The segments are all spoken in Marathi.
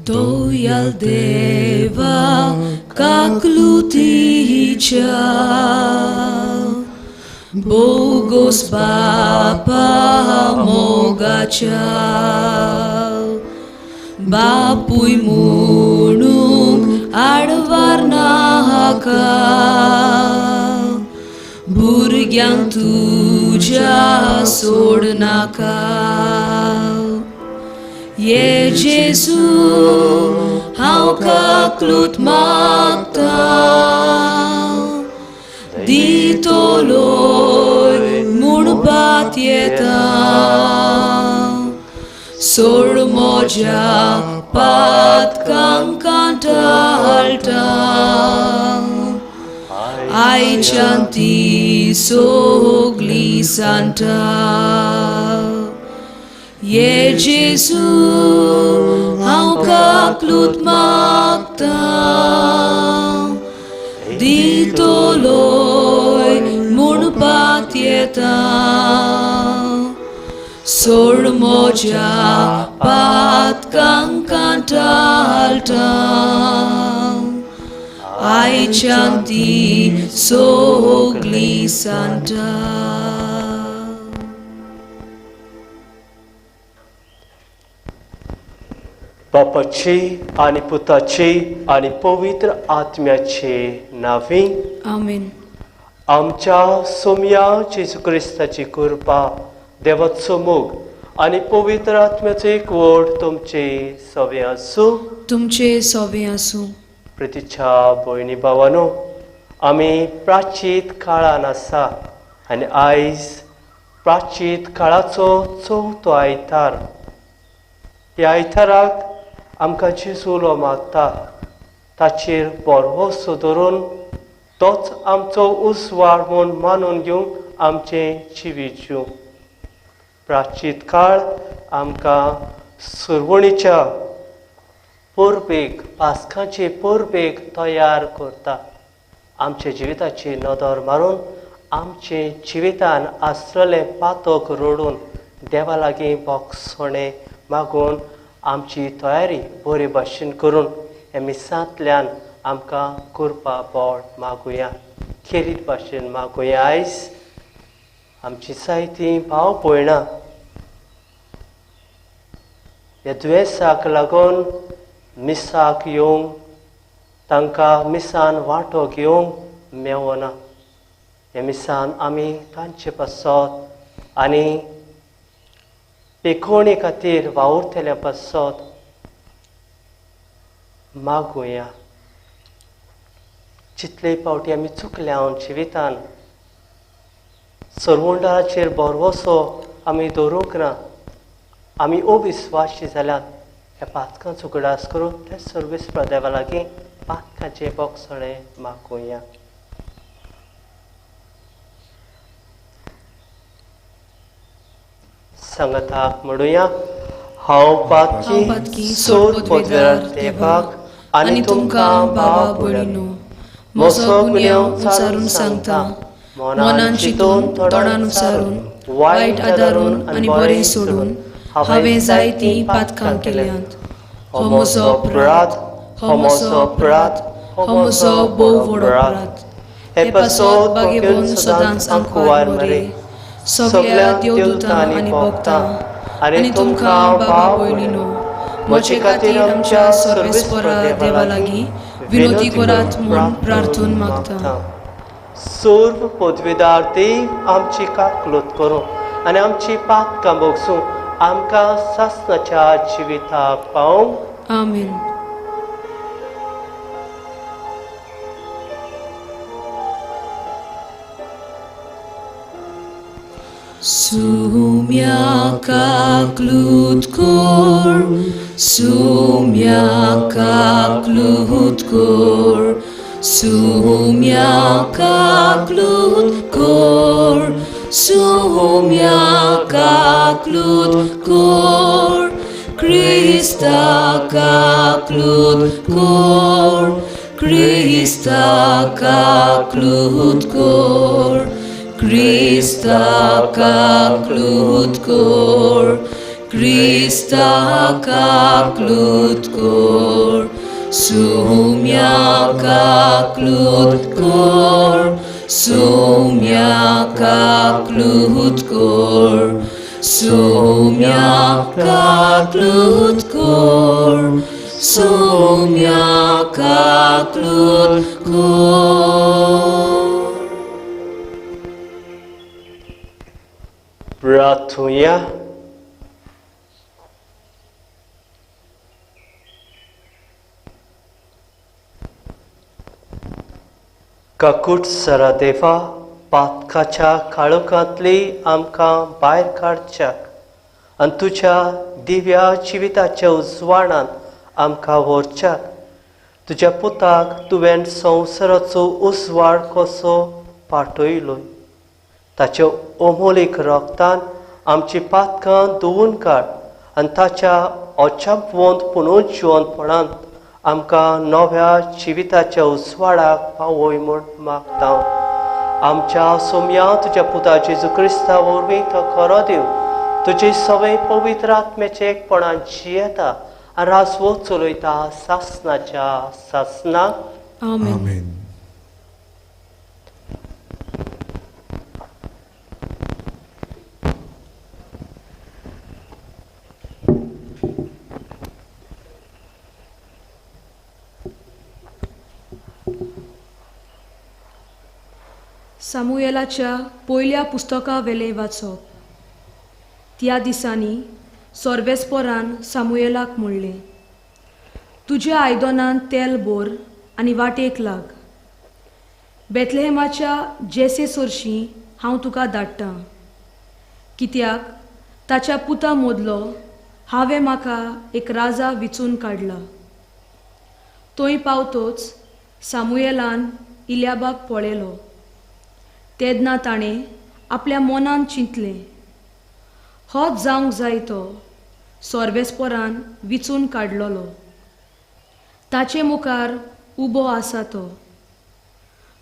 Dojal Deva, как лютича, Bogos Papa Mogacea, Bapui Munung Advarnaka, Burgyang tuja sodnaka. Ye Jesu, hau kaklut magta, ditoloi murbat yeta, sor moja pat kankanta alta, ai chanti sogli santa. Ye Jesu, hau kaklut magta, ditoloi murbat yeta, sor moja pat kankanta alta, ai chanti sogli santa. बापाचे आणि पुताचे आणि पवित्र आत्म्याचे नावे आमेन. आमच्या सोम्या जेजू ख्रिस्ताची कृपा, देवाचो मोग आणि पवित्र आत्म्याचे एकवट तुमचे सवे आसूं. तुमचे सवे आसूं. प्रितीच्या भयणी भावांनो, आमी प्राचीत काळान आसा आनी आयज प्राचीत काळाचो चवथो आयतार. ह्या आयताराक आमकां जेजू मागता, ताचेर भरवोसो दवरून तोच आमचो उजवाड म्हूण मानून घेवंक आमचें जिवीत जिवंक. प्राचीत काळ आमकां सुरवणीच्या परबेक, पास्काचे परबेक तयार करता. आमच्या जिविताची नदर मारून आमचे जिवितान आसलेलें पातक रोडून देवा लागीं बोगसणे मागून आमची तयारी बरे भाशेन करून ह्या मिसांतल्यान आमकां कृपा बोड मागुया. खेरीत भाशेन मागुया. आयज आमची जायतीं भाव भयणां ह्या दुयेंसाक लागून मिसाक येवंक, तांकां मिसान वांटो घेवंक मेळना. ह्या मिसान आमी तांचे पासत आनी पेखोवणे खातीर वावुरतल्या पासत मागुया. जितले फावटी आमी चुकल्या जिवितान सरवंडाचेर भरवोसो आमी दवरूंक ना. आमी अविस्वासी जाल्यात. ह्या पातकांचो उगडास करून त्या सर्वेस्परा देवा लागीं पातकांचे बोगसणे मागुया. संगताक म्हणुया, हांव पातकी सोड पदव्यार देवाक आनी तुमकां भावा भयणीनो, म्हजो गुन्यांव उचारून सांगता. मनान चिंतून, तोंडान उच्चारून, वायट आदारून आनी बरें सोडून हांवें जायतीं पातकां केल्यांत. हो म्हजो अपराध, हो म्हजो अपराध, हो म्हजो भोव व्हड अपराध. हे पासत बागेवन सदांच आंकुवार मरे, सगळ्या देवदूतां आनी भक्तां आनी तुमकां भावा भयणीनो, म्हजे खातीर आमच्या सर्वेस्परा देवा लागीं विनोदी करात म्हूण प्रार्थून मागता. सर्व पदवीदार देव आमची काकलूत करूं आनी आमची पातकां बोगसूं आमकां सासणाच्या जिविताक पावूंक. आमेन. Sumia kaklut kor, sumia kaklut kor, sumia kaklut kor, sumia kaklut kor, Krista kaklut kor, Krista kaklut kor. Krista kaklut kor, Krista kaklut kor, sumya kaklut kor, sumya kaklut kor, sumya kaklut kor, sumya kaklut kor. Ratunya काकूट सरा देवा पातकाच्या काळोखांतली आमकां भायर काडच्याक आनी तुज्या दिव्या जिविताच्या उजवाडांत आमकां व्हरच्याक तुज्या पुताक तुवें संवसाराचो उजवाड कसो पाठयलो ताच्या अमोलीक रक्तान आमची पातकां धुवून काड आनी ताच्या अचंबवंत पुनर्जीवनपणांत आमकां नव्या जिविताच्या उजवाडाक पावय म्हूण मागता आमच्या सोम्या तुज्या पुता जेजू क्रिस्ता वरवीं तो खरो देव तुजी सवय पवित्र आत्म्याचे एकपणान जियेता आनी रासवो चलयता सासनाच्या सासनाक आमेन. सामुएलाच्या पयल्या पुस्तका वेले वाचप. त्या दिसांनी सोर्वेस्पोरान सामुएलाक म्हणलें, तुज्या आयदनांत तेल भर आनी वाटेक लाग. बेथलेहेमाच्या जेसे सरशीं हांव तुका धाडटां, कित्याक ताच्या पुता मोदलो हांवें म्हाका एक राजा विचून काडला. थंय पावतोच सामुएलान इल्याबाक पळयलो. तेदना ताणें आपल्या मनान चिंतलें, होच जावंक जाय तो सोर्वेस्पोरान विचून काडलोलो. ताचे मुखार उबो आसा तो.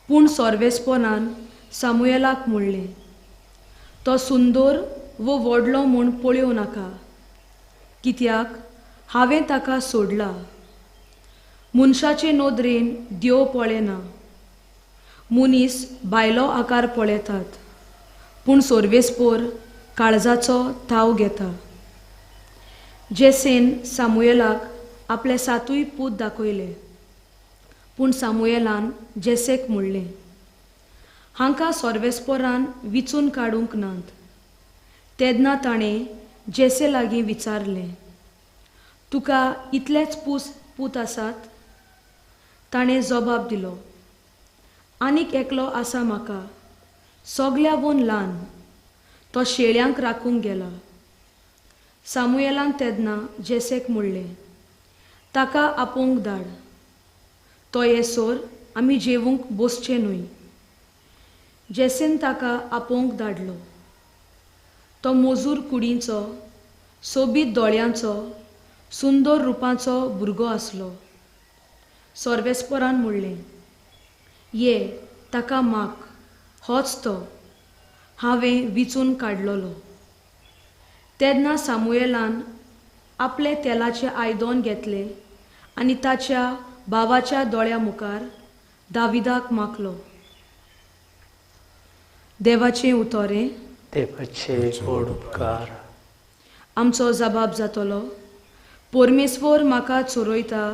पूण सोर्वेस्पोरान सामुएलाक म्हणलें, तो सुंदर वो व्हडलो म्हूण पळयोव नाका, कित्याक हांवें ताका सोडला. मनशाचे नोदरेन देव पळयना. मनीस भायलो आकार पळयतात, पूण सोर्वेस्पोर काळजाचो ताव घेता. जेसेन सामुएलाक आपले सातूय पूत दाखयले, पूण सामुएलान जेसेक म्हणलें, हांकां सोर्वेस्पोरान विचून काडूंक नात. तेदना ताणें जेसे लागीं विचारलें, तुका इतलेच पूत आसात? ताणें जबाब दिलो, आनीक एकलो आसा म्हाका, सगल्यावन ल्हान, तो शेळ्यांक राखूंक गेला. सामुएलान तेदना जेसेक म्हणलें, ताका आपोवंक धाड. तो येसोर आमी जेवूंक बसचे न्हय. जेसेन ताका आपोवंक धाडलो. तो मजूर कुडींचो, सोबीत दोळ्यांचो, सुंदर रुपाचो भुरगो आसलो. सोर्वेस्पोरान म्हणलें, ये ताका माग, होच तो, हांवें विचून काडलोलो. तेदना सामुएलान आपले तेलाचे आयदन घेतले आनी ताच्या भावाच्या दोळ्या मुखार दाविदाक मागलो. देवाचें उतोरें. देवाचे गोड उपकार. आमचो जबाब जातलो, परमेश्वर म्हाका चोरयता,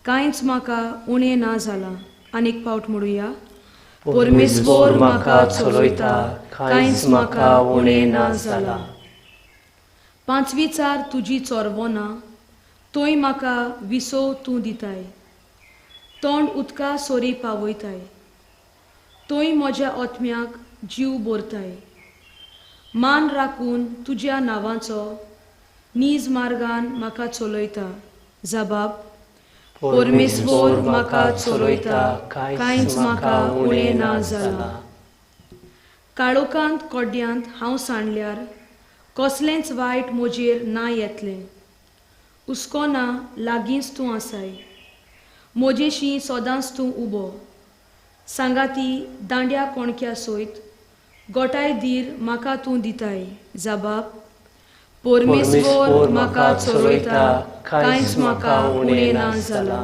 कांयच म्हाका उणें ना जालां. आनीक पावट म्हणुया, परमेश्वर म्हाका चोरयता, कांयच म्हाका उणें ना जालां. पांचवी चार तुजी चोरवो ना, थंय म्हाका विसव तूं दिताय. तोंड उदका सोरी पावयताय, थंय म्हज्या ओतम्याक जीव भरताय. मान राखून तुज्या नांवाचो नीज मार्गान म्हाका चलयता. जबाब, परमेश्वर म्हाका चोरयता, कांयच म्हाका उणें ना जालां. काळोखांत कोड्यांत हांव सांडल्यार कसलेंच वायट म्हजेर ना येतलें. हुस्कोना लागींच तूं आसाय, म्हजेशी सदांच तूं उबो. सांगाती दांड्या कोणक्या सयत गोठाय धीर म्हाका तूं दिताय. जबाब, परमेश्वर म्हाका चोरयता, कांयच म्हाका उणें ना जाला.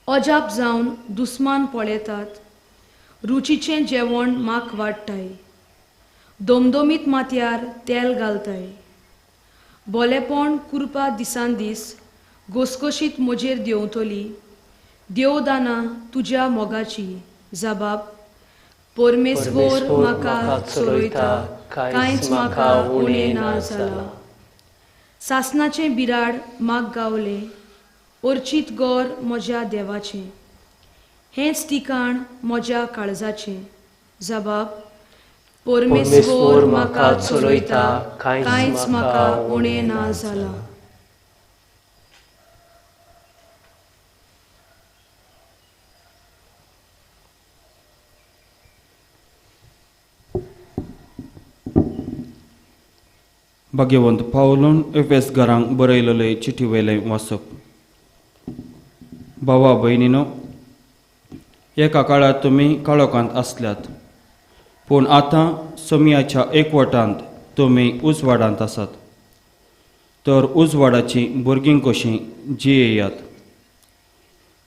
अजाप जावन दुस्मान पळयतात, रुचीचें जेवण म्हाक वाडटाय. दोमदोमीत माथ्यार तेल घालताय. बोलेपण कुरपा दिसान दीस घोसघोशीत म्हजेर देंवतली. देवदाना तुज्या मोगाची. जबाब: परमेश्वर म्हाका चोरयता, कांयच म्हाका उणें ना जाला. सासणाचें बिराड म्हाक गावलें, ओर्चीत गोर म्हज्या देवाचें. हेंच ठिकाण म्हज्या काळजाचें. जबाब: परमेश्वर म्हाका चोरयता, कांयच म्हाका उणें ना जाला. भाग्यवंत पावलोन एफेसकारांक बरयलेले चिठी वयलें वाचप. भावा भयणीनो, एका काळात तुमी काळोखांत आसल्यात, पूण आतां समयाच्या एकवटांत तुमी उजवाडांत आसात. तर उजवाडाची भुरगीं कशीं जियेयात.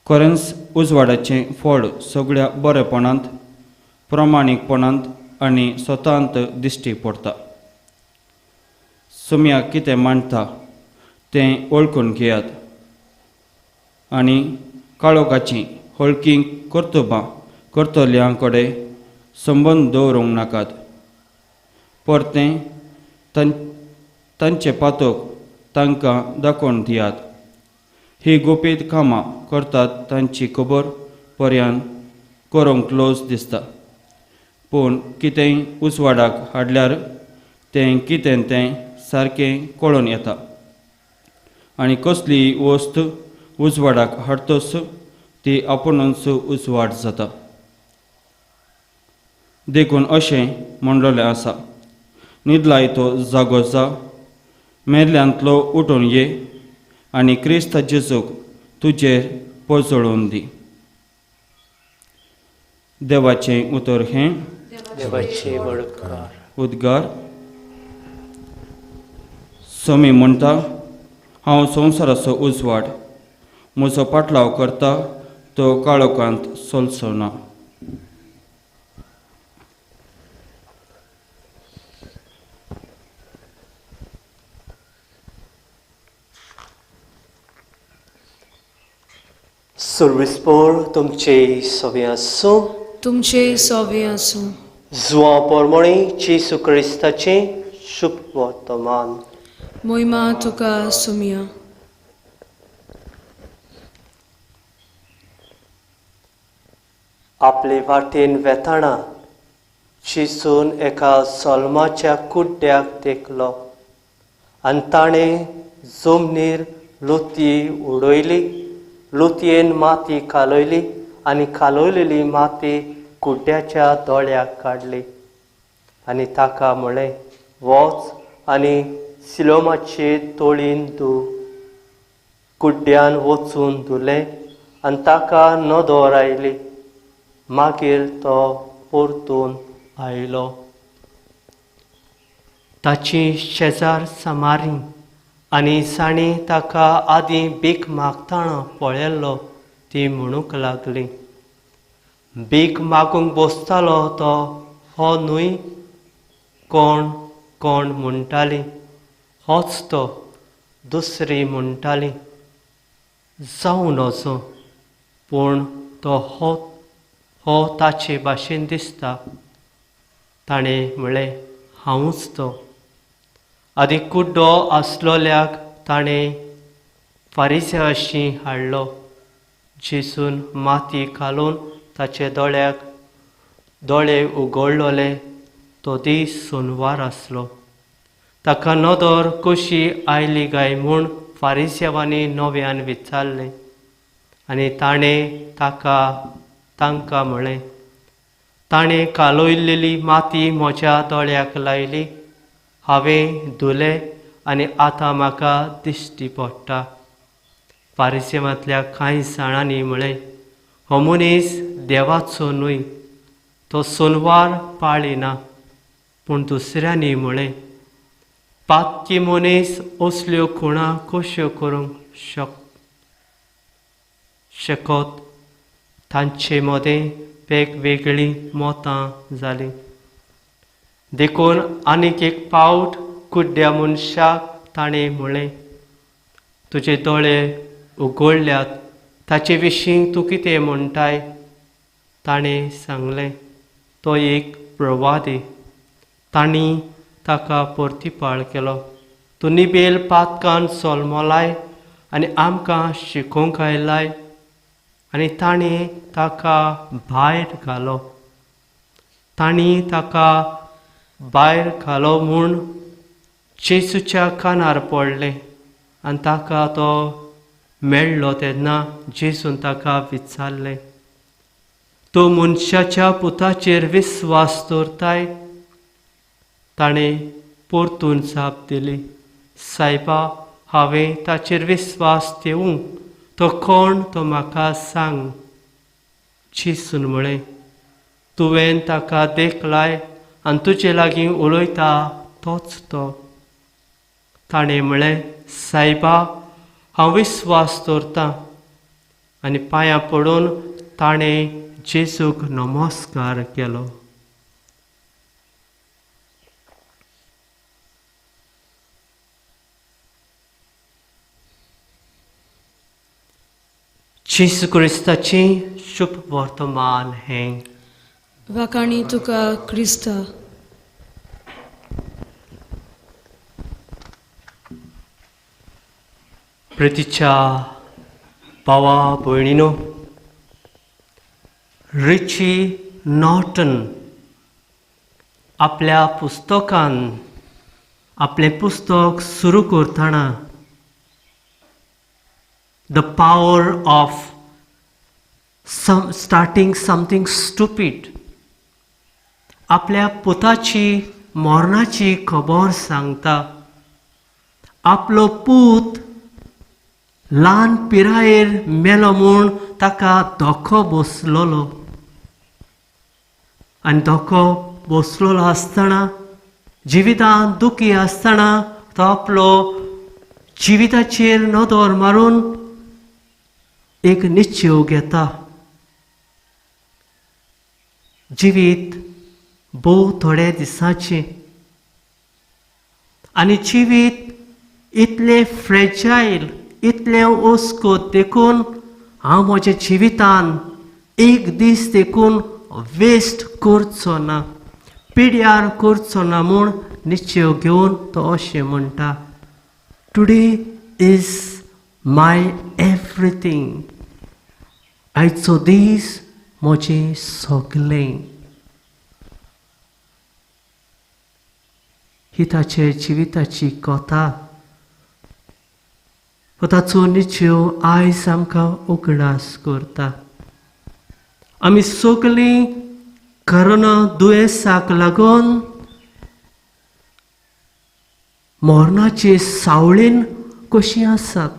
खरेंच उजवाडाचें फळ सगळ्या बरेपणांत, प्रामाणीकपणांत आनी स्वतांत दिश्टी पडटा. समया कितें मांडटा तें वळखून घेयात आनी काळोखाची हळकी कर्तबां करतल्यां कडेन संबंद दवरूंक नाकात. परतें तांचे पातोक तांकां दाखोवन दियात. ही गुपीत कामां करतात तांची खबर पर्यान करूंक लज दिसता. पूण कितेंय उजवाडाक हाडल्यार तें कितें तें सारकें कळून येता. आनी कसलीय वस्त उजवाडाक हाडटस ती आपुणूच उजवाड जाता. देखून अशें म्हणलेलें आसा, न्हिदलाय तो जागो जा, मेरल्यांतलो उठून ये आनी क्रिस्त जेजूक तुजेर पजळून दी. देवाचें उतर हें. देवाचे बळकार. उद्गार. समी म्हणटा, हांव संवसाराचो उजवाड. म्हजो पाटलाव करता तो काळोखांत चलचो ना. सर्विस्पोर तुमचे सवे आसूं. तुमचे सोवे आसूं. जुआ पोरमोणी जेसू क्रिस्ताचें शुभ वर्तमान. मोहिमा तुका सुमिया. आपले वाटेन वेताना जेसून एका सोलमाच्या कुड्ड्याक तेकलो आनी ताणें जमनीर लोतये उडयली. लोतयेन माती कालयली आनी कालयलेली माती कुड्ड्याच्या दोळ्याक काडली आनी ताका म्हळें, वच आनी सिलोमाचे तोळीन धू. कुड्ड्यान वचून धुलें आनी ताका नदर आयली. मागीर तो परतून आयलो. ताची शेजार सामारी आनी साणी ताका आदीं भीक मागतना पळयल्लो ती म्हणूंक लागली, भीक मागूंक बसतालो तो हो न्हय? कोण कोण म्हणटाली, होच तो. दुसरी म्हणटाली, जावन वचो. पूण तो हो ताचे भाशेन दिसता. ताणें म्हळें, हांवूच तो. आदी कुड्डो आसलोल्याक ताणें फारिसायाशी हाडलो. जेसून माती घालून ताचे दोळ्याक दोळे उगडलोले. तो दीस सोनवार आसलो. ताका नदर कशी आयली काय म्हूण फारिसेवांनी नव्यान विचारलें. आनी ताणें तांकां म्हळें, ताणें कालयल्लेली माती म्हज्या दोळ्याक लायली. हांवें धुलें आनी आतां म्हाका दिश्टी पडटा. फारिसेवांतल्या कांय जाणांनी म्हळें, हो मनीस देवाचो न्हय, तो सोनवार पाळिना. पूण दुसऱ्यांनी म्हळें, पातकी मनीस असल्यो खुणा कश्यो करूंक शकत तांचे मदें वेगवेगळीं मतां जालीं. देखून आनीक एक पावट कुड्ड्या मनशाक ताणें म्हळें, तुजे दोळे उगडल्यात, ताचे विशीं तूं कितें म्हणटाय? ताणें सांगलें, तो एक प्रवादी. तांणी ताका परतीपाळ केलो, तूं निबेल पातकान सोलमलाय आनी आमकां शिकोवंक आयलाय. आनी ताणें ताका भायर घालो. तांणी ताका भायर घालो म्हूण जेसूच्या कानार पडलें आनी ताका तो मेळ्ळो तेन्ना जेसून ताका विचारलें, तूं मनशाच्या पुताचेर विस्वास दवरताय? ताणें परतून जाप दिली, सायबा, हांवें ताचेर विस्वास देवूंक तो कोण तो म्हाका सांग. जेसून म्हळें, तुवें ताका देखलाय आनी तुजे लागीं उलयता तोच तो. ताणें म्हळें, सायबा, हांव विस्वास दवरतां. आनी पांयां पडून ताणें जेसूक नमस्कार केलो. जेसू क्रिस्ताचें शुभ वर्तमान हें. वाकाणी तुका क्रिस्त. प्रितीच्या भावा भयणीनो, रिची नॉर्टन आपल्या पुस्तकान आपलें पुस्तक सुरू करतना the power of starting something stupid आपल्या पुताची मरणाची खबर सांगता. आपलो पूत ल्हान पिरायेर मेलो म्हूण ताका धोको बसलोलो. आनी धोको बसलोलो आसतना, जिवितांत दुखी आसतना तो आपलो जिविताचेर नदर मारून एक निश्चय घेता. जिवीत भोव थोड्या दिसांचें आनी जिवीत इतलें फ्रेजायल, इतलें ओस्कोत देखून हांव म्हज्या जिवितान एक दीस देखून वेस्ट करचो ना, पिड्यार करचो ना म्हूण निश्चय घेवन तो अशें म्हणटा, टुडे इज माय एवरीथींग. आयचो दीस म्हजें सगलें. ही ताचे जिविताची कथा. ताचो निश्चय आयज आमकां उगडास करता. आमी सगळीं कोरोना दुयेंसाक लागून मरणाचे सावळेन कशीं आसात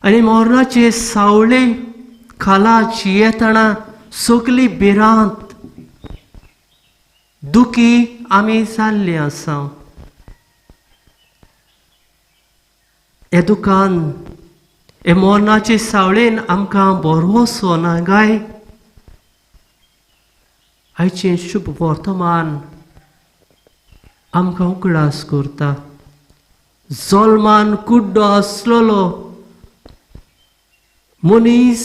आनी मरणाचे सावळे खाला जियेतना सगळीं भिरांत दुखी आमी जाल्लीं आसा. हे दुकान हे मरणाचे सावळेन आमकां बरवसो ना गाय. आयचें शुभ वर्तमान आमकां उगडास करता. जल्मान कुड्डो आसलोलो मनीस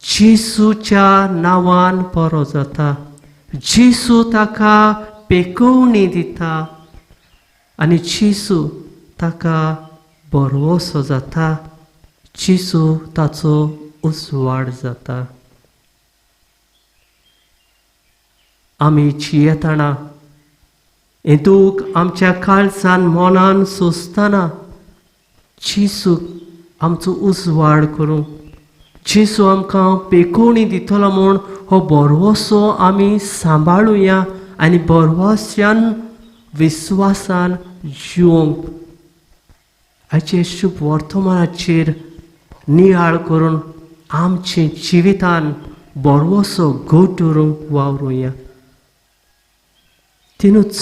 जेसूच्या नांवान बरो जाता. जेसू ताका पेकोवणी दिता आनी जेसू ताका बरवसो जाता. जेसू ताचो उजवाड जाता. आमी जियेतना हें दूख आमच्या काळजान मनान सोंसतना जेसू आमचो उजवाड करूं, जेसू आमकां पेकोवणी दितलो म्हूण हो बरवसो आमी सांबाळुया आनी बरवस्यान विस्वासान जिवंक. हाचे शुभ वर्तमानाचेर नियाळ करून आमचे जिवितान बरवसो घोट धरून वावरुया. तिनूच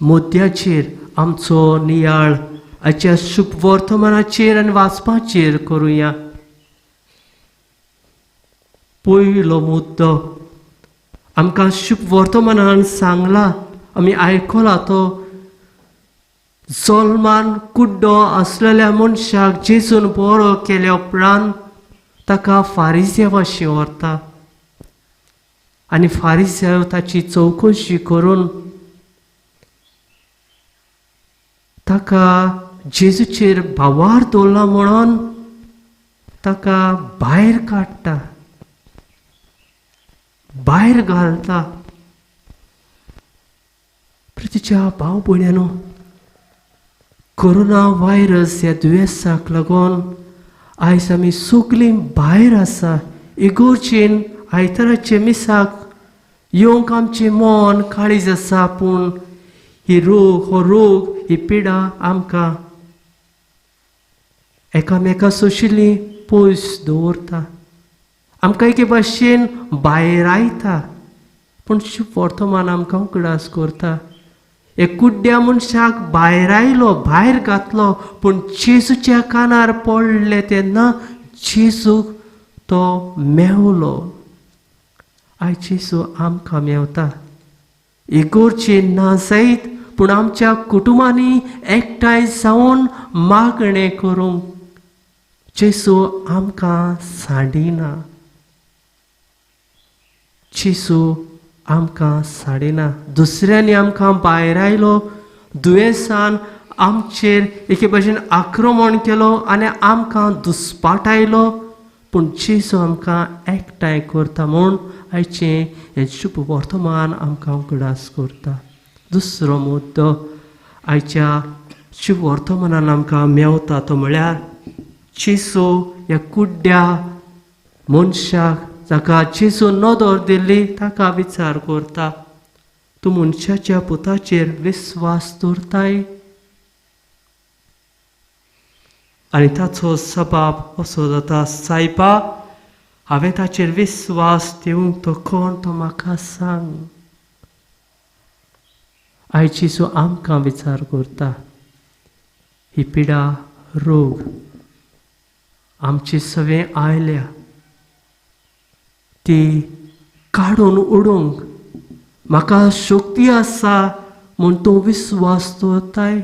मुद्द्याचेर आमचो नियाळ आजच्या शुभ वर्तमानाचेर आनी वाचपाचेर करुया. पयलो मुद्दो आमकां शुभ वर्तमानान सांगला, आमी आयकला तो जल्मान कुड्डो आसलेल्या मनशाक जेजून बरो केल्या उपरांत ताका फारिझ्या वाशी व्हरता आनी फारिझ्य ताची चवकशी करून ताका जेजूचेर भावार दवरला म्हणून ताका भायर काडटा, भायर घालता. प्रितीच्या भाव भयण्यांनो, कोरोना व्हायरस ह्या दुयेंसाक लागून आयज आमी सगळीं भायर आसा. इगोर्जेन आयताराचे मिसाक येवंक आमचें मन काळीज आसा, पूण हो रोग ही पिडा आमकां एकामेका सोशिल्ली पयस दवरता, आमकां एके भाशेन भायर आयता. पूण शुभ वर्तमान आमकां उगडास करता. एक कुड्ड्या मनशाक भायर आयलो, भायर घातलो, पूण जेजूच्या कानार पडले तेन्ना जेजूक तो मेवलो. आयज जेजू आमकां मेवता. इगोर्जे ना जायत, पूण आमच्या कुटुंबांनी एकठांय जावन मागणें करूंक जेजू आमकां सांडिना. जेजू आमकां सांडिना. दुसऱ्यांनी आमकां भायर आयलो, दुयेंसान आमचेर एके भाशेन आक्रमण केलो आनी आमकां दुस्पाटायलो, पूण जेजू आमकां एकठांय करता म्हूण आयचें हें शुभ वर्तमान आमकां उगडास करता. दुसरो मुद्दो आयच्या शुभ वर्तमानान आमकां मेवता तो म्हळ्यार जेजू ह्या कुड्ड्या मनशाक जाका जेजू नदर दिल्ली ताका विचार करता, तूं मनशाच्या पुताचेर विस्वास दवरताय? आनी ताचो जबाब असो जाता, सायबा, हांवें ताचेर विस्वास दिवंक तो कोण तो म्हाका सांग. आयज जेजू आमकां विचार करता. ही पिडा रोग आमची सगळें आयल्या ती काडून उडोवंक म्हाका शक्ती आसा म्हूण तूं विस्वास दवरताय?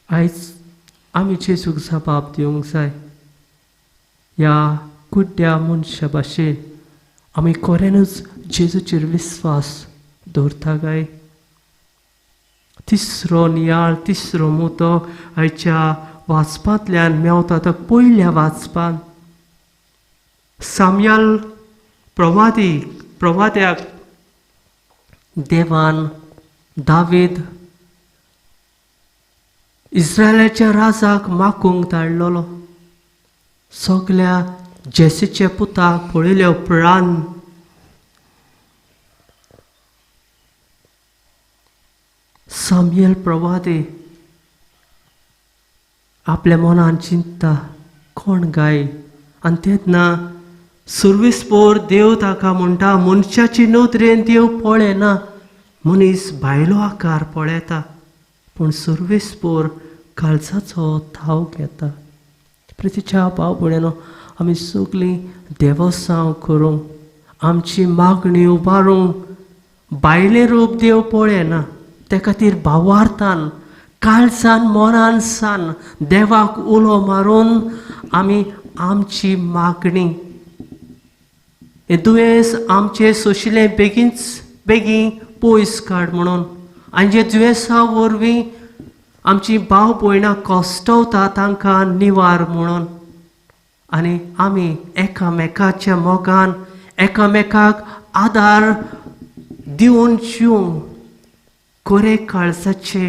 आयज आमी जेजूक जबाब दिवंक जाय. ह्या कुड्ड्या मनशा भाशेन आमी खरेंच जेजूचेर विस्वास दवरता काय? तिसरो नियाळ, तिसरो मुद्दो आयच्या वाचपांतल्यान मेवता तो पयल्या वाचपान साम्याल प्रवाद्याक देवान दावीद इस्रायलाच्या राजाक मागूंक धाडलेलो. सगल्या जेसीच्या पुताक पळयल्या उपरांत साम्याल प्रवादी आपल्या मनान चिंतता कोण गाय, आनी तेन्ना सुरविसपोर देव ताका म्हणटा, मनशाची नदरेन देव पळयना, मनीस भायलो आकार पळयता, पूण सुरविसपोर काळजाचो ठाव घेता. प्रितीच्या भाव भयण्यांनो, आमी सगळीं देवसांव करूंक, आमची मागणी उबारूंक भायलें रूप देव पळयना. ते खातीर भावार्थान, काळजान, मनान सान देवाक उलो मारून आमी आमची मागणी, हें दुयेंस आमचें सोशिल्लें बेगीन पयस काड म्हणून, आनी जे दुयेंसा वरवीं आमची भाव भयणां कश्टवता तांकां निवार म्हणून, आनी आमी एकामेकाच्या मोगान एकामेकाक आदार दिवन जिवंक खरे काळजाचे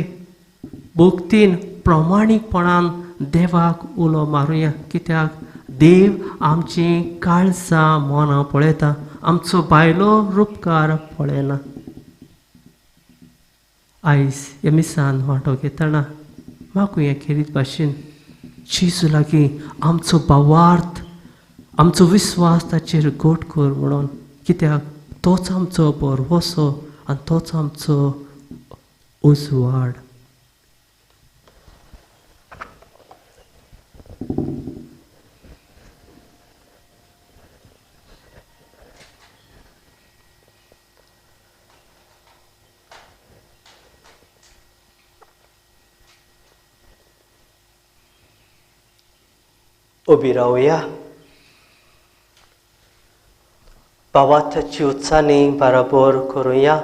भोक्तीन प्रामाणीकपणान देवाक उलो मारुया. कित्याक देव आमची काळजां मनां पळयता, आमचो भायलो रूपकार पळयना. आयज ह्या मिसान वांटो घेतना म्हाका खेरीत भाशेन जेजू लागीं आमचो भावार्थ, आमचो विस्वास ताचेर घट कर म्हणून. कित्याक तोच आमचो भरवोसो आनी तोच आमचो उजवाड. उभी राहूया. भावाची उत्साहाने बरोबर करूया.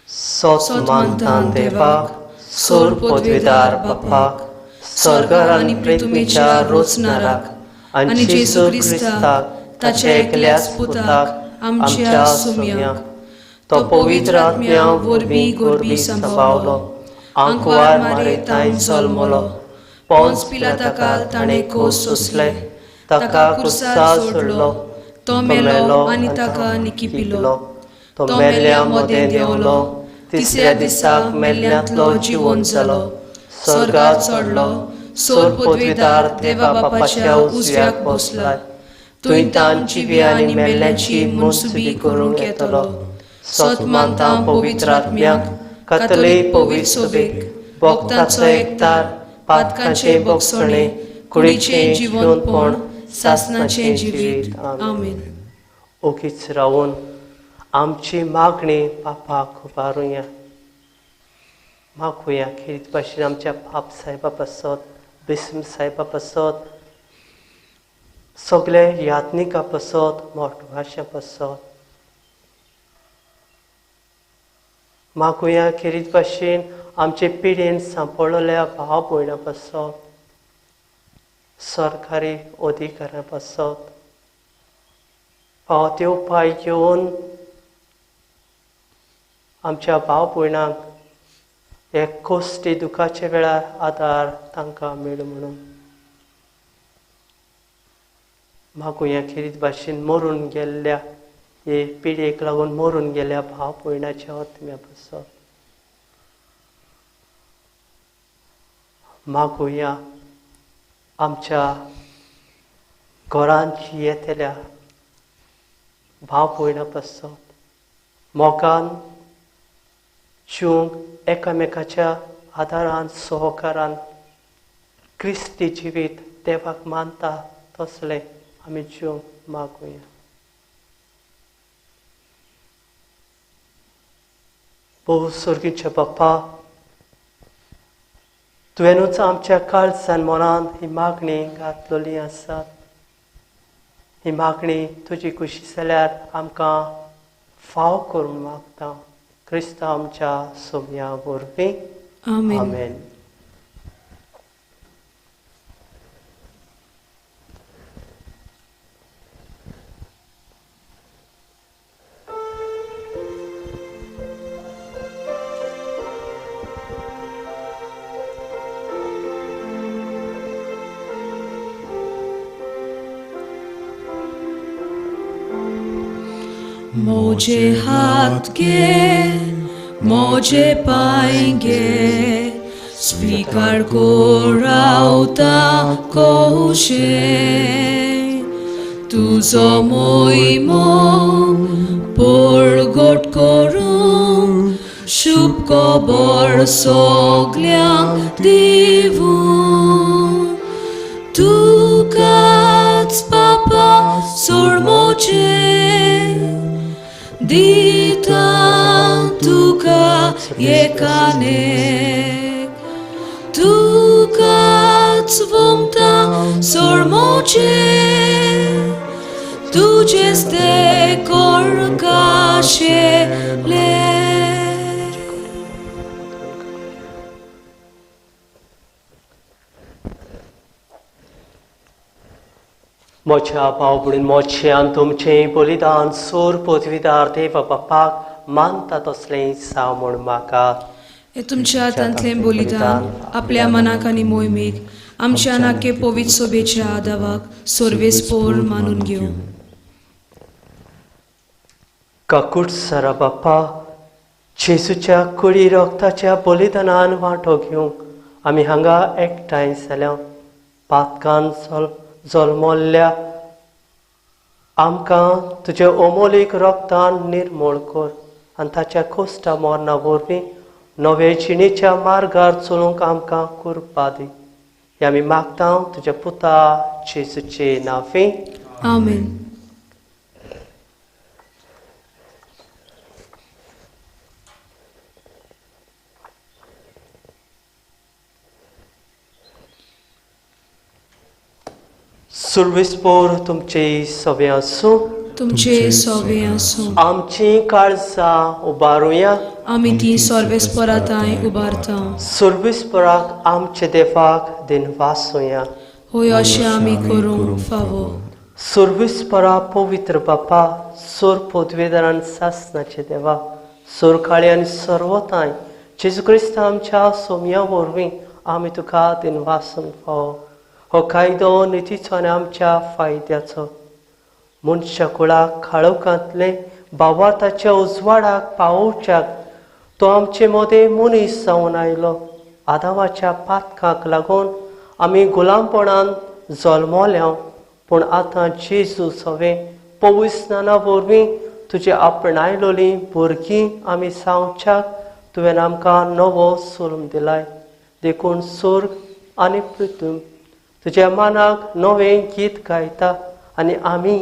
सोत मानतान देवाक, सोर पदवीदार बापाक, स्वर्गार आनी पृथ्वीच्या रोचणाराक, आनी जेजू क्रिस्ताक ताच्या एकल्याच पुताक आमच्या सुम्याक, तो पवित्र आत्म्या वरवीं गोरबी सांबावलो, आंकवार मारेतान जल्मलो, पोंस पिलाताका ताणें खोस सोंसले, ताका क्रुसार सोडलो, तो मेलो आनी ताका निकिपिलो, तो मेल्ल्या मदें देंवलो, तिसऱ्या दिसाक मेल्ल्यांतलो जिवंत जालो, स्वर्गात चडलो, सोर पदवीदार देवा बापाच्या उजव्याक बसला, थंय तान जिव्या आनी मेल्ल्यांची मनसुबी करूंक येतलो. सोत मानता पवित्र आत्म्याक, कातोलीक पवित्र सभेक, भक्तांचो एकतार, पातकांचे भोगसणे, कुडीचें जिवंतपण, सासणाचें जिवीत. आमेन. ओगीच रावून आमची मागणी बापाक उबारुया. मागुया खेरीत भाशेन आमच्या बाप साहेबा पासत, बिस्म साहेबा पासत, सगळे यात्निका पासत, मोठवाशा पासत. मागुया खेरीत भाशेन आमचे पिढीन सांपडलेल्या भाव भयणां पासत, सरकारी अधिकाऱ्यां पासत पावते उपाय घेवन आमच्या भाव भयणांक एक कोश्टी दुखाच्या वेळार आदार तांकां मेळूं म्हणून. मागुया खेरीत भाशेन मरून गेल्ल्या हे पिढयेक लागून मरून गेल्या भाव भयणाच्या आत्म्या पासत. मागुया आमच्या घरांत येतल्या भाव भयणां पासत मोगान जिवंक एकामेकाच्या आदारान सहकारान क्रिस्ती जिवीत देवाक मानता तसले आमी जिवंक मागुया. भोव सर्गीच्या बाप्पा, तुवेंनूच आमच्या काळजान मनान ही मागणी घातलेली आसा. ही मागणी तुजी खुशी जाल्यार आमकां फाव करून मागता. क्रिस्त आमच्या सोम्या वरवीं. आमेन. आमेन. मोजे हात घे, मोजे पाय घे, स्वीकार कोरावता कोशे, तुजो मोहिमो परगट करूं, शुभ खबर सगल्यांक दिवूं. तुकाच बापा सोड मोजे, दिता तुका एकाने, तुकाच वंगता सोड मोजे, तुजेच ते कोर काशेले. मोच्या भाव भयणीन मोचे आनी तुमचें बलिदान सोर पदवीदार देवा बापाक मानता तसलें साव म्हूण म्हाका. हे तुमच्या हातांतलें बलिदान आपल्या मनाक आनी मोहिमेक आमच्या नाके पवित्र सोबेच्या आदावाक सोर्वेस्पोर मानून घेवं. काकूट सारा बाप्पा, जेजूच्या कुडी रक्ताच्या बलिदानान वांटो घेवंक आमी हांगा एकठांय जाल्या. पातकान जल्मल्ल्या आमकां तुज्या अमोलीक रक्तान निर्मळ कर आनी ताच्या कोश्टा मरणा वरवीं नवे जिणेच्या मार्गार चलूंक आमकां कृपा दी. हे आमी मागता तुज्या पुता जेजूचे नांवे. आमेन. सुर्वेस्पोर तुमचे सवे आसूं. तुमचे सोवे आसूं. आमची काळजां उबारुया. आमी ती सर्वेस्पराताय उबारता. सुर्वेस्पोराक आमचे देवाक दिन वासुया. होय अशें आमी करूंक फावो. सुर्वेस्परा पवित्र बापा, सोर पदवेदारान सासनाचे देवा, सोर काळी आनी सर्वताय जेजू क्रिस्त आमच्या सोम्या वरवीं आमी तुका दिन वासून फावो. हो कायदो नितीचो आनी आमच्या फायद्याचो. मनशा कुळाक काळोखांतले भावार्थाच्या उजवाडाक पावोवच्याक तो आमचे मोदे मनीस जावन आयलो. आदावाच्या पातकाक लागून आमी गुलामपणान जल्मल्या, पूण आतां जेजू सवे पवित्र स्नाना वरवीं तुजे आपणायलोलीं भुरगीं आमी जावच्याक तुवें आमकां नवो सोलम दिलाय. देखून स्वर्ग आनी पृथ्वी तुज्या मानाक नवें गीत गायता आनी आमी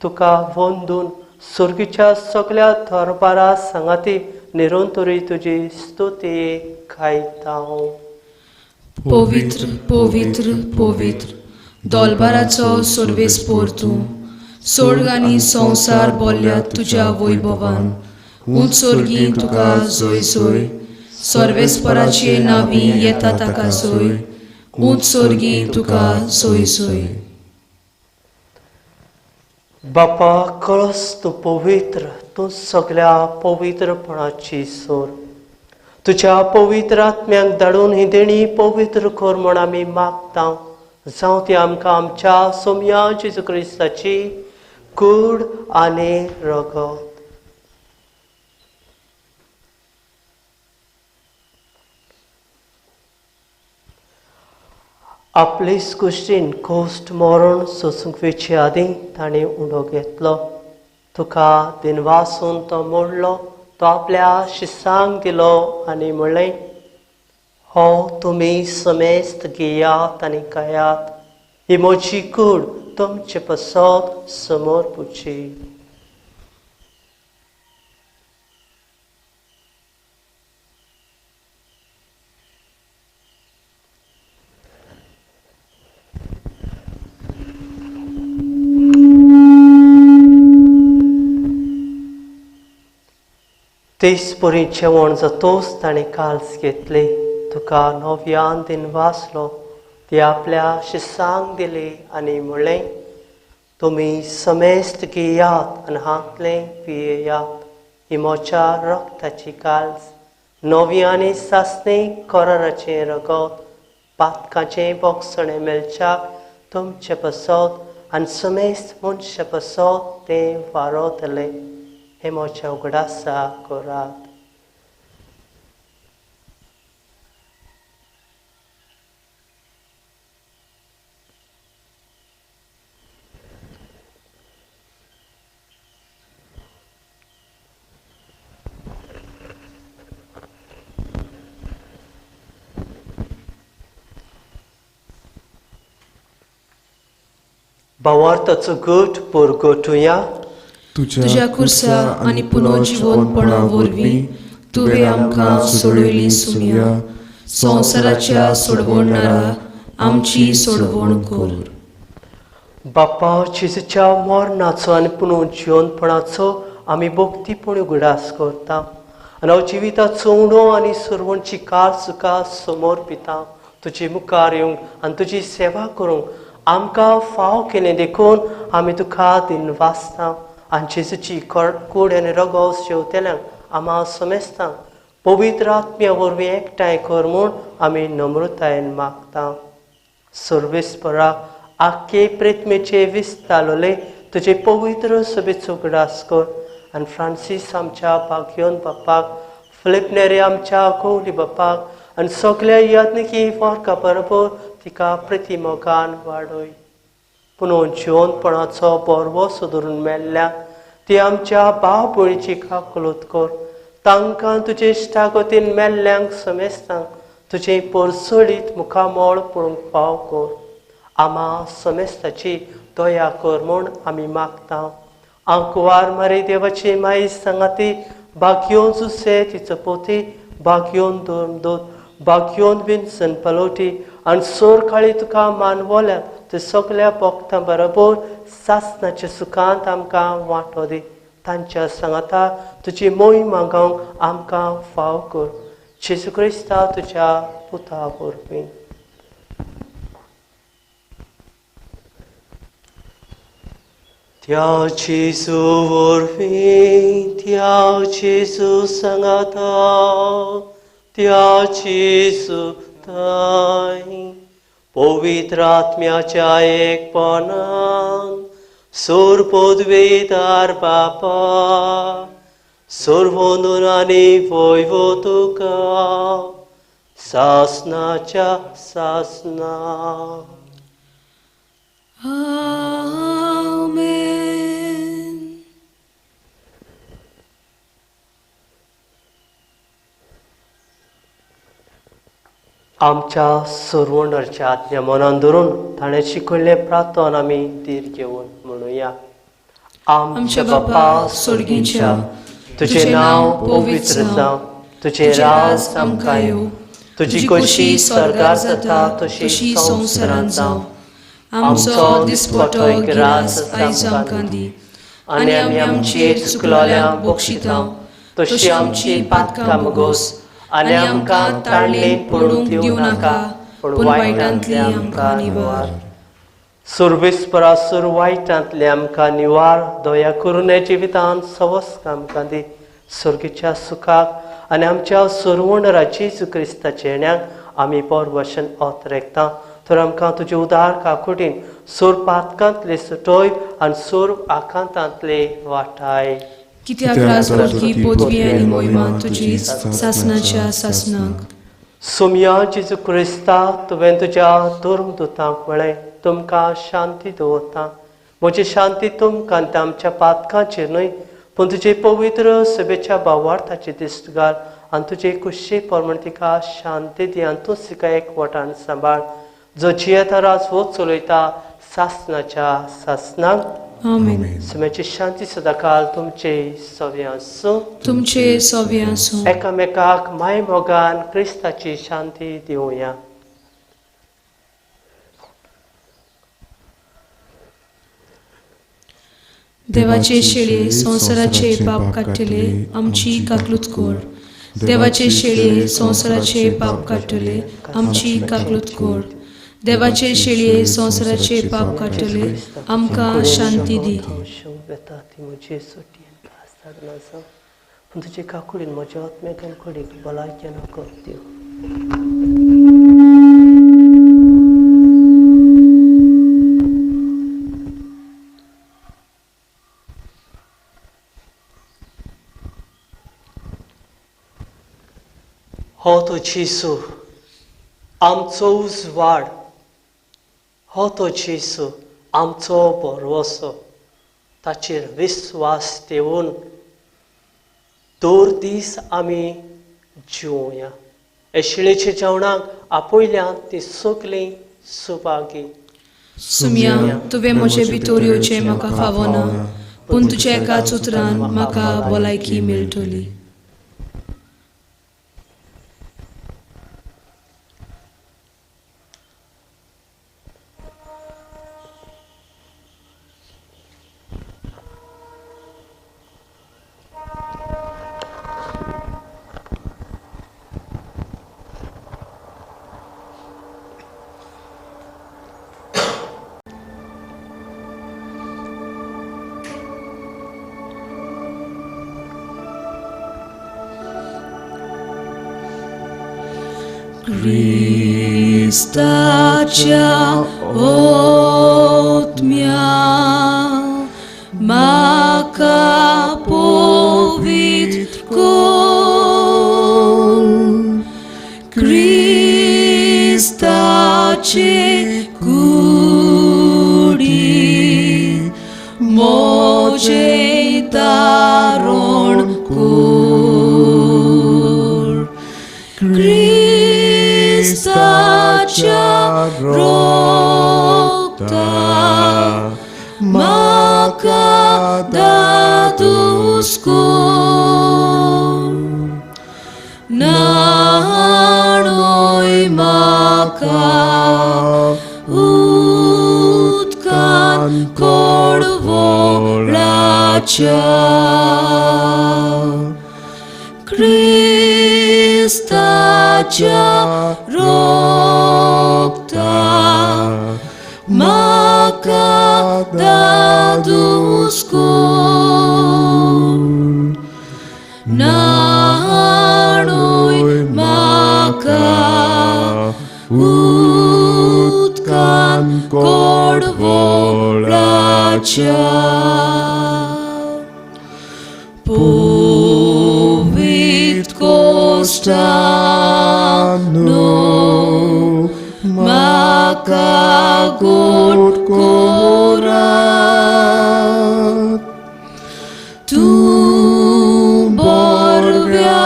तुका वंदून सुर्गीच्या सगळ्या दरबारा सांगाती निरंतरी तुजी स्तुती गायता. पवित्र पवित्र पवित्र दोलबाराचो सर्वेस्पोर तूं. स्वर्ग आनी संवसार बोल्ल्यात तुज्या वैभवान. उंच सर्गी तुका जोय जोय. सर्वेस्पराचे नांवी येता ताका जोय. उंच सर्गी तुका जोय जोय. बापा कळस तूं पवित्र, तूं सगळ्या पवित्रपणाची सोर. तुज्या पवित्र आत्म्याक धाडून ही देणी पवित्र कर म्हूण आमी मागता. जावं ती आमकां आमच्या सोम्या जेजू क्रिस्ताची कूड आनी रगत. आपले कुश्टीन कोस्ट मरण सोसूंक वेचे आदीं ताणें उडो घेतलो. तुका दिन वासून तो मोडलो. तो आपल्या शिसांक दिलो आनी म्हणलें, हो तुमी समेस्त घेयात आनी खायात. ही म्हजी कूड तुमचे पसत समोर पुची. तेच परी जेवण जातोच ताणें काल्स घेतले. तुका नव्यान दिन वाचलो. ती आपल्या शिसांक दिली आनी म्हणलें, तुमी समेस्त घेयात आनी हातलें पियेयात. ही म्हज्या रक्ताची काल्स, नवी आनी सासणी कराराचें रगत, पातकाचें बोगसणें मेलच्याक तुमचे पसत आनी समेस्त मनशा पसत तें वारतलें. हे म्हज्या उगडासा करात. भावार्थाचो गट परगटुया. तुज्या कुर्सा आनी पुनर्जीवनपणा वरवीं तुवें आमकां सोडयली सुम्या. संवसाराच्या सोडवणारा आमची सोडवण कर. बापा जेजूच्या मरणाचो आनी पुनर्जीवनपणाचो आमी भक्तीपण उगडास करता. आनी हांव जिविताचो उणो आनी सर्वांची काळ सुका समर्पिता. तुजे मुखार येवंक आनी तुजी सेवा करूंक आमकां फाव केलें देखून आमी तुका दिन वाचता. आनी जेजूची कूड आनी रगत शेवतेल्यांक आम्हा समेस्तांक पवित्र आत्म्या वरवीं एकठांय कर म्हूण आमी नम्रतायेन मागता. सर्वेस्परा आख्खे प्रेतमेचे विस्तारलोले तुजे पवित्र सभेचो उगडास कर. आनी फ्रांसीस आमच्या भाग्योन बापाक, फिलिप नेरे आमच्या कौली बापाक आनी सगळ्या यात्निकी वर्गा बरोबर तिका प्रतिमोगान वाडय. पुनर्जीवनपणाचो बरवो सुदरून मेल्ल्या ती आमच्या भाव भयणीची काकुलत कर. तांकां तुजे इश्टागतीन मेल्ल्यांक समेस्तांक तुजें पोरसोडीत मुखामोळ पळोवंक पाव कर. आमा समेस्ताची दया कर म्हूण आमी मागता. आंकुवार मारी देवाची माई सांगाती बागयोन जुसे तिचो पोती बागयोन दोत बागयोन बीन सनपालोटी आनी सोर काळी तुका मानवल्यात ते सगळ्या भक्तां बरोबर सासणाच्या सुखांत आमकां वांटो दी. तांच्या सांगाता तुजी मोही मागोवंक आमकां फाव कर. जेजू क्रिस्ता तुज्या पुता वरवीं. त्या जेजू वरवीं त्या जेजू सांगाता त्या जेजू थंय पवित्र आत्म्याच्या एकपणान सोर पदवेदार बापा सर्वोंदून आनी वैभव तुका सासणाच्या सासना. आमेन. आमच्या सर्वोंडाच्या आज्ञा मनान धरून ताणें शिकयल्लें प्रार्थना आमी धीर घेवन म्हणुया. आमच्या बापा स्वर्गीच्या, तुजें नांव पवित्र जावं, तुजें राज आमकां येवं, तुजी कशी स्वर्गार जाता तशी संवसारांत जावं. आमचो दिसपटो गिरास आयज आमकां दी आनी आमी आमचेर चुकलोल्यांक बक्षिता तशी आमची पातकां मागोस आनी आमकां ताळणेन पडूंक दिवं नाका पूण वायटांतली आमकां निवार. सुरवेस्परासुर वायटांतले आमकां निवार. दया करून हे जिवितांत सवस्क आमकां दी. सर्गीच्या सुखाक आनी आमच्या सर्वोंडरा जेजू क्रिस्ताच्या येण्याक आमी बरो भशेन ओतरेकता. तर आमकां तुजे उदार काकुटीन सोर पातकांतले सुटोय आनी सोर आकांतांतले वाटाय. कित्याक राजपदकी पदवी आनी मोहिमा तुजीच सासणाच्या सासणाक. सोमया जेजू क्रिस्ता तुवें तुज्या धर्मदुतांक म्हळें तुमकां शांती दवरता. म्हजी शांती तुमकां आनी आमच्या पातकांचेर न्हय पूण तुजे पवित्र सभेच्या भावार्थाची दिश्ट घाल आनी तुजे कुशी प्रमाण तिका शांती दी आनी तूं तिका एकवटान सांबाळ. जो जियेता राजवो चलयता सासणाच्या सासणाक. आमेन. सुम्याची शांती सदाकाल तुमचे सव्या आसूं. तुमचे सव्या आसूं. एकामेकाक माय मोगान क्रिस्ताची शांती दिवया. देवाचे शेळये संवसाराचे पाप काडटले आमची काकलूत कोर. देवाचे शेळये संवसाराचे पाप काडटले आमची काकलूत कोर. देवाचे शेळये संवसाराचे पाप काडटले आमकां शांती दी. पूण तुजे काकुडीन म्हज्या आत्म्याक कुडीक भलायकी नको दिव. हो तो जेजू आमचो उजवाड. हो तो जेजू आमचो भरवसो. ताचेर विस्वास ठेवून दर दीस आमी जिवया. हे शिळेच्या जेवणाक आपयल्यान ती सगळीं सुभागी. सुमया तुवें म्हजे भितर येवचें म्हाका फावना पूण तुज्या एकाच उतरान म्हाका भलायकी मेळटली. Cristacia otmia maka povitr kol. Cristace kudi mojej daron kol. रोक्ता म्हाका दादुस्को नाणोय म्हाका उदकान कडवळाच्या क्रिस्ताच्या रोक्ता म्हाका दादुस्को नाणोय म्हाका उदकान कडवळाच्या पवित्र कोस्टानो म्हाका गोड कोरात तूं बरव्या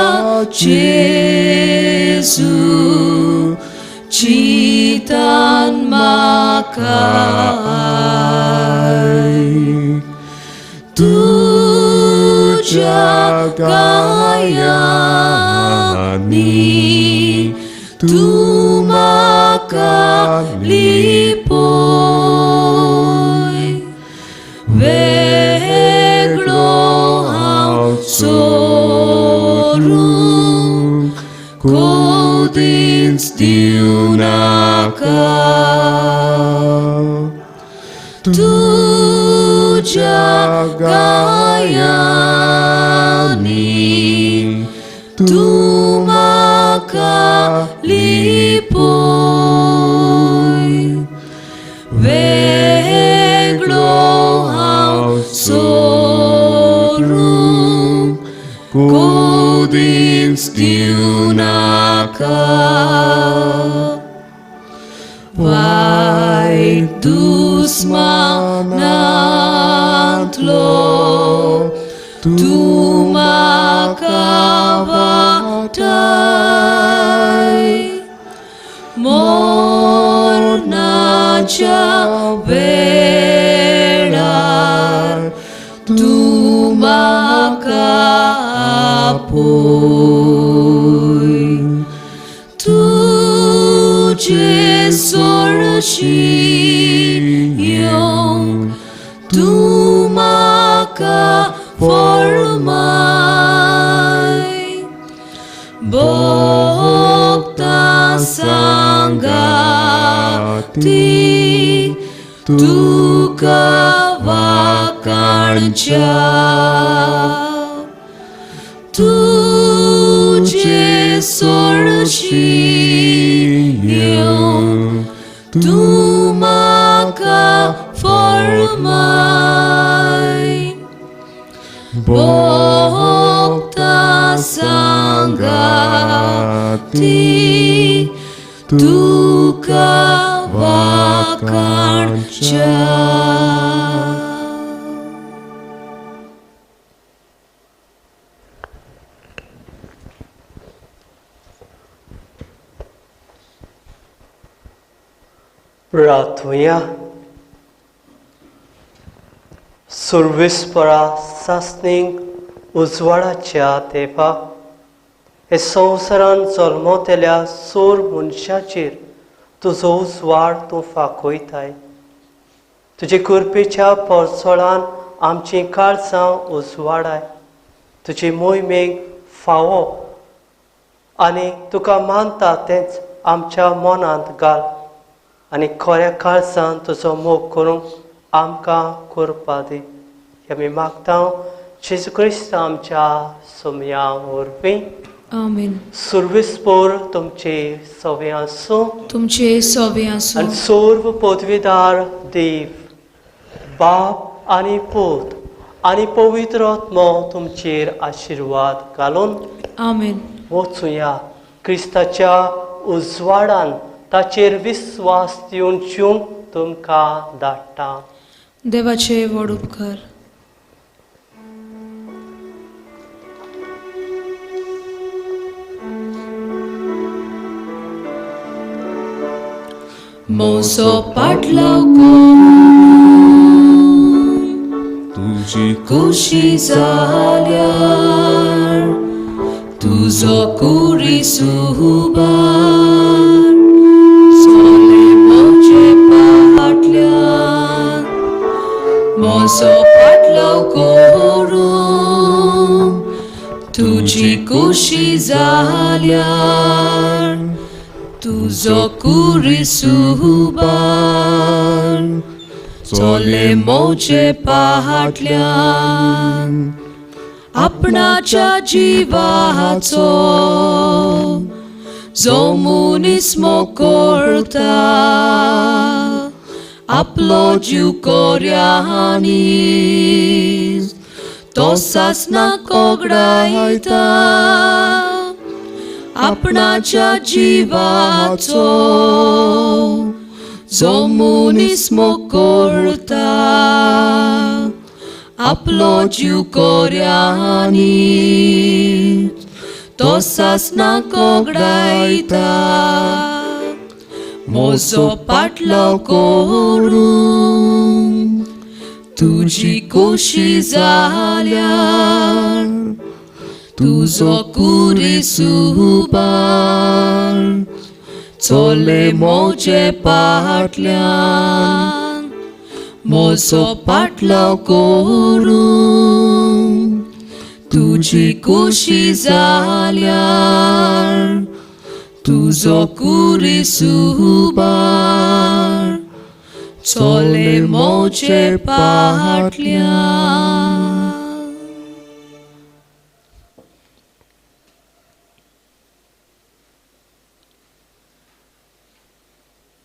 जेजू चितान म्हाका तुज्या गायांनी तूं म्हाका लिपोय वेगळो हांव सोरूंक कोदींच दिवं नाका तुज्या गायांनी तूं म्हाका लिपोय वेगळो हांव सोरूंक कोदींच दिवं नाका वायट दुस्मानांतलो तूं म्हाका वाटाय मोरनाच्या वेळार तूं म्हाका आपोय तुजे सोळशी येवंक तूं म्हाका फळमाय भोगता सांगाती तुका वाकाणच्या तुजे सोळशी येवंक तूं म्हाका फळमाय भोगता सांगाती तुका वाकाणच्या प्रार्थुया सुरविस्परा सासणीक उजवाडाच्या तेंपा हे संवसारान जल्मतेल्या सोर मनशाचेर तुजो उजवाड तूं फांकयताय तुजे कृपेच्या परसोळान आमची काळजां उजवाडाय तुजे मोहिमेक फावो आनी तुका मानता तेंच आमच्या मनांत घाल आनी खऱ्या काळजान तुजो मोग करूंक आमकां करपा दी आमी मागता जेजू क्रिस्त आमच्या सोमया वरवीं आमीन. सुरविस्पोर तुमचे सवे आसूं तुमचे सवे आसूं आनी सर्व पदवीदार देव बाप आनी पूत आनी पवित्र आत्मो तुमचेर आशिर्वाद घालून आमीन. वचुया क्रिस्ताच्या उजवाडान ताचेर विस्वास दिवून तुमकां धाडटा. देवाचे व्हड उपकार. मोसो पाटलाव करून तुझी खुशी जाल्यार तुझो कुरीस उबार चले मोचे फाटल्यान मोसो पाटलाव करून तुझी खुशी जाल्यार तुझो कुरीस उबार चले मोचे फाटल्यान आपणाच्या जिवाचो जो मनीस मोकळटा आपलो जीव कोऱ्यांनी तो सासना कोगडायता आपणाच्या जिवाचो जो मनीस मोकळटा आपलो जीव कोऱ्यांनी तो सासना कोगडायता मोसो पाटलाव करून तुझी खुशी जाल्यार तुझो कुरीस उबार चले मोचे फाटल्यान मोसो पाटलाव करून तुझी खुशी जाल्यार तुझो कुरीस उबार चले मोचे फाटल्यान